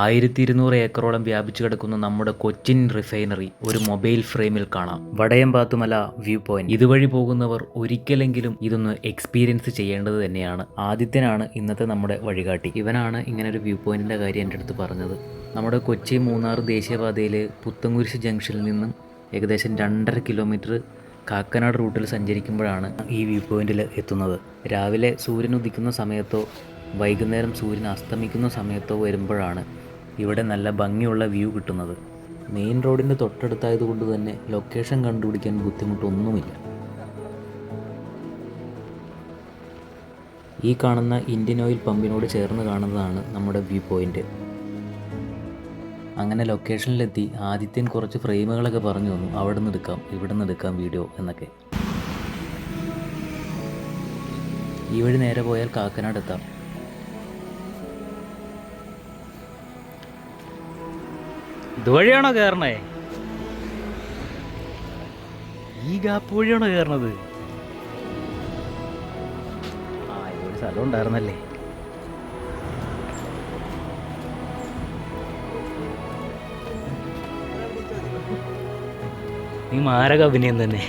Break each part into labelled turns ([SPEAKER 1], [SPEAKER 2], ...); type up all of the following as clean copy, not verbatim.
[SPEAKER 1] 1200 ഏക്കറോളം വ്യാപിച്ചു കിടക്കുന്ന നമ്മുടെ കൊച്ചിൻ റിഫൈനറി ഒരു മൊബൈൽ ഫ്രെയിമിൽ കാണാം. വടയംപാത്തുമല വ്യൂ പോയിന്റ്. ഇതുവഴി പോകുന്നവർ ഒരിക്കലെങ്കിലും ഇതൊന്ന് എക്സ്പീരിയൻസ് ചെയ്യേണ്ടത് തന്നെയാണ്. ആദിത്യനാണ് ഇന്നത്തെ നമ്മുടെ വഴികാട്ടി. ഇവനാണ് ഇങ്ങനെ ഒരു വ്യൂ പോയിന്റിന്റെ കാര്യം എൻ്റെ അടുത്ത് പറഞ്ഞത്. നമ്മുടെ കൊച്ചി മൂന്നാർ ദേശീയപാതയിൽ പുത്തൻകുരിശ് ജംഗ്ഷനിൽ നിന്നും ഏകദേശം 2.5 കിലോമീറ്റർ കാക്കനാട് റൂട്ടിൽ സഞ്ചരിക്കുമ്പോഴാണ് ഈ വ്യൂ പോയിന്റിൽ എത്തുന്നത്. രാവിലെ സൂര്യൻ ഉദിക്കുന്ന സമയത്തോ വൈകുന്നേരം സൂര്യൻ അസ്തമിക്കുന്ന സമയത്തോ വരുമ്പോഴാണ് ഇവിടെ നല്ല ഭംഗിയുള്ള വ്യൂ കിട്ടുന്നത്. മെയിൻ റോഡിൻ്റെ തൊട്ടടുത്തായതുകൊണ്ട് തന്നെ ലൊക്കേഷൻ കണ്ടുപിടിക്കാൻ ബുദ്ധിമുട്ടൊന്നുമില്ല. ഈ കാണുന്ന ഇന്ത്യൻ ഓയിൽ പമ്പിനോട് ചേർന്ന് കാണുന്നതാണ് നമ്മുടെ വ്യൂ പോയിന്റ്. അങ്ങനെ ലൊക്കേഷനിലെത്തി ആദിത്യൻ കുറച്ച് ഫ്രെയിമുകളൊക്കെ പറഞ്ഞു തന്നു. അവിടെ നിന്ന് എടുക്കാം, ഇവിടെ നിന്ന് എടുക്കാം വീഡിയോ എന്നൊക്കെ. ഈ വഴി നേരെ പോയാൽ കാക്കനാട് എത്താം.
[SPEAKER 2] ഇതുവഴിയാണോ കയറണേ? ഈ ഗാപ്പ് വഴിയാണോ കയറണത്? ഇവിടെ സ്ഥലം ഉണ്ടായിരുന്നല്ലേ. നീ മാരക അഭിനയം തന്നെ.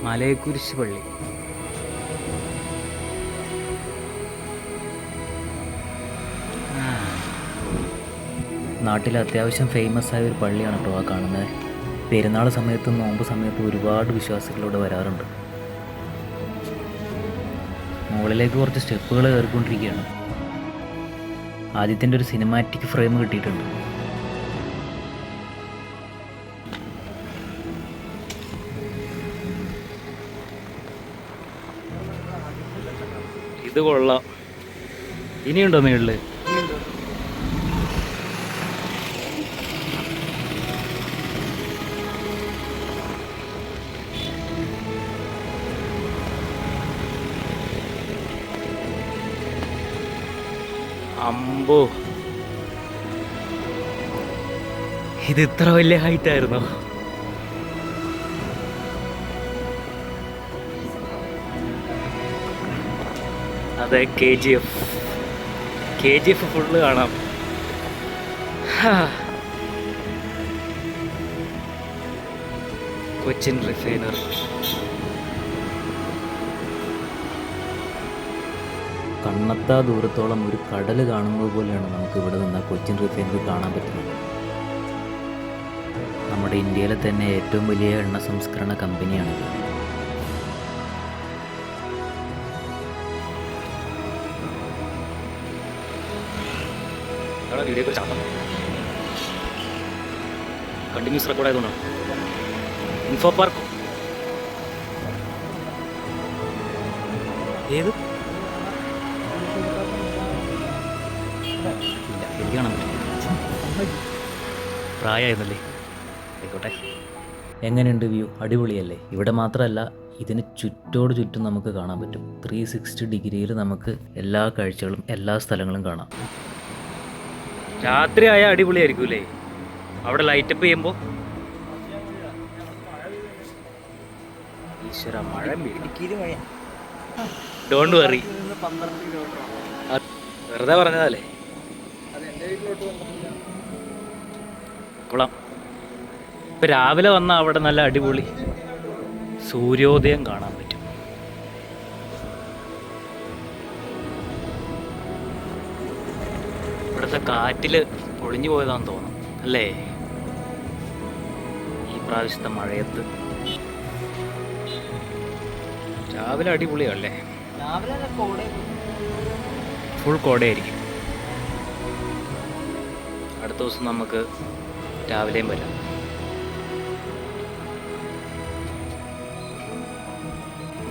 [SPEAKER 2] മലയക്കുരിശ് പള്ളി.
[SPEAKER 1] നാട്ടിൽ അത്യാവശ്യം ഫേമസ് ആയ ഒരു പള്ളിയാണ് കേട്ടോ ആ കാണുന്നത്. പെരുന്നാൾ സമയത്തും നോമ്പ് സമയത്തും ഒരുപാട് വിശ്വാസികളിവിടെ വരാറുണ്ട്. മുകളിലേക്ക് കുറച്ച് സ്റ്റെപ്പുകൾ കയറിക്കൊണ്ടിരിക്കുകയാണ്. ആദ്യത്തിൻ്റെ ഒരു സിനിമാറ്റിക് ഫ്രെയിം കിട്ടിയിട്ടുണ്ട്.
[SPEAKER 2] ഇത് കൊള്ളാം. ഇനിയുണ്ടോ മേളില്? അമ്പോ, ഇത് ഇത്ര വലിയ ഹൈറ്റ് ആയിരുന്നോ? അതെ, KGF ഫുള്ള് കാണാം. കൊച്ചിൻ റിഫൈനറി.
[SPEAKER 1] കണ്ണെത്താ ദൂരത്തോളം ഒരു കടൽ കാണുന്നത് പോലെയാണ് നമുക്ക് ഇവിടെ നിന്ന് കൊച്ചിൻ റിഫൈനറി കാണാൻ പറ്റുന്നത്. നമ്മുടെ ഇന്ത്യയിലെ തന്നെ ഏറ്റവും വലിയ എണ്ണ സംസ്കരണ കമ്പനിയാണിത്.
[SPEAKER 2] കണ്ടിന്യൂസ് റെക്കോർഡ് ആയതുകൊണ്ടാണ്. ഇൻഫോ പാർക്ക് ഏത്? ഇല്ല, എനിക്ക് കാണാൻ പറ്റും. പ്രായമായിരുന്നല്ലേ. ആയിക്കോട്ടെ.
[SPEAKER 1] എങ്ങനെയുണ്ട് വ്യൂ? അടിപൊളിയല്ലേ? ഇവിടെ മാത്രമല്ല, ഇതിന് ചുറ്റോട് ചുറ്റും നമുക്ക് കാണാൻ പറ്റും. 360 ഡിഗ്രിയിൽ നമുക്ക് എല്ലാ കാഴ്ചകളും എല്ലാ സ്ഥലങ്ങളും കാണാം.
[SPEAKER 2] രാത്രി ആയാൽ അടിപൊളിയായിരിക്കും അല്ലേ? അവിടെ ലൈറ്റപ്പ് ചെയ്യുമ്പോൾ. ഈശ്വര, മഴ ഡോണ്ട് വറി, വെറുതെ പറഞ്ഞതല്ലേ. കൊള്ളാം. ഇപ്പം രാവിലെ വന്നാൽ അവിടെ നല്ല അടിപൊളി സൂര്യോദയം കാണാൻ പറ്റും. ഇവിടുത്തെ കാറ്റിൽ പൊളിഞ്ഞു പോയതാണെന്ന് തോന്നുന്നു അല്ലേ ഈ പ്രാവശ്യത്തെ മഴയത്ത്. രാവിലെ അടിപൊളിയല്ലേ? ഫുൾ കോടയായിരിക്കും. അടുത്ത ദിവസം നമുക്ക് രാവിലെയും വരാം.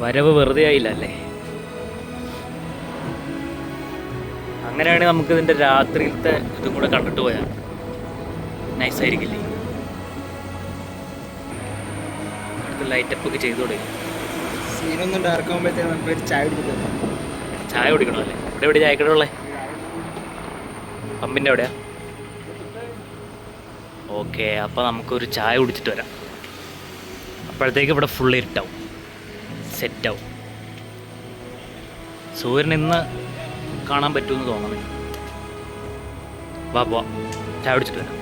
[SPEAKER 2] വരവ് വെറുതെ ആയില്ല അല്ലേ? അങ്ങനെയാണെങ്കിൽ നമുക്ക് ഇതിൻ്റെ രാത്രിയിലത്തെ ഇതും കൂടെ കണ്ടിട്ട് പോയാൽ നൈസായിരിക്കില്ലേ? അടുത്ത് ലൈറ്റപ്പ് ഒക്കെ ചെയ്തു തുടങ്ങി.
[SPEAKER 3] സീനൊന്നും ഡാർക്ക് ആകുമ്പോഴത്തേക്ക് നമുക്കൊരു
[SPEAKER 2] ചായ കുടിക്കണോ അല്ലേ? എവിടെ ചായക്കട ഉള്ളേ? പമ്പിൻ്റെ എവിടെയാ? ഓക്കെ, അപ്പോൾ നമുക്കൊരു ചായ കുടിച്ചിട്ട് വരാം. അപ്പോഴത്തേക്ക് ഇവിടെ ഫുൾ ഇരുട്ടാവും, സെറ്റാവും. സൂര്യൻ ഇന്ന് കാണാൻ പറ്റുമെന്ന് തോന്നുന്നു. വാ പോവാം, ചായ പിടിച്ചിട്ട് വരാം.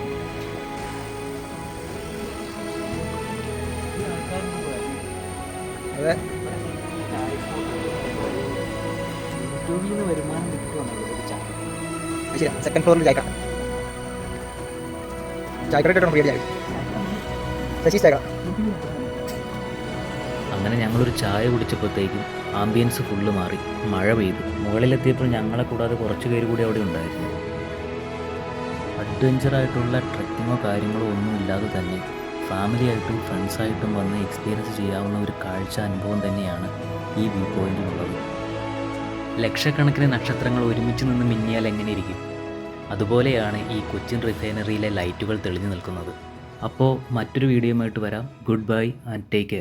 [SPEAKER 3] അതെ
[SPEAKER 1] യൂട്യൂബിൽ നിന്ന് വരുമാനം കിട്ടുവാണെങ്കിൽ
[SPEAKER 3] ശരി. സെക്കൻഡ് ഫ്ലോറിൽ ചായക്കട, ചായക്കട ഇട്ടിട്ട് ഫ്രീ ചായ, ശശി ചായക്കട.
[SPEAKER 1] അങ്ങനെ ഞങ്ങളൊരു ചായ കുടിച്ചപ്പോഴത്തേക്കും ആംബിയൻസ് ഫുള്ള് മാറി. മഴ പെയ്തു. മുകളിലെത്തിയപ്പോൾ ഞങ്ങളെ കൂടാതെ കുറച്ച് പേര് കൂടി അവിടെ ഉണ്ടായിരുന്നു. അഡ്വഞ്ചറായിട്ടുള്ള ട്രെക്കിങ്ങോ കാര്യങ്ങളോ ഒന്നും ഇല്ലാതെ തന്നെ ഫാമിലിയായിട്ടും ഫ്രണ്ട്സായിട്ടും വന്ന് എക്സ്പീരിയൻസ് ചെയ്യാവുന്ന ഒരു കാഴ്ച അനുഭവം തന്നെയാണ് ഈ വ്യൂ പോയിന്റിലുള്ളത്. ലക്ഷക്കണക്കിന് നക്ഷത്രങ്ങൾ ഒരുമിച്ച് നിന്ന് മിന്നിയാൽ എങ്ങനെയിരിക്കും, അതുപോലെയാണ് ഈ കൊച്ചിൻ റിഫൈനറിയിലെ ലൈറ്റുകൾ തെളിഞ്ഞു നിൽക്കുന്നത്. അപ്പോൾ മറ്റൊരു വീഡിയോയുമായിട്ട് വരാം. Good bye and take care.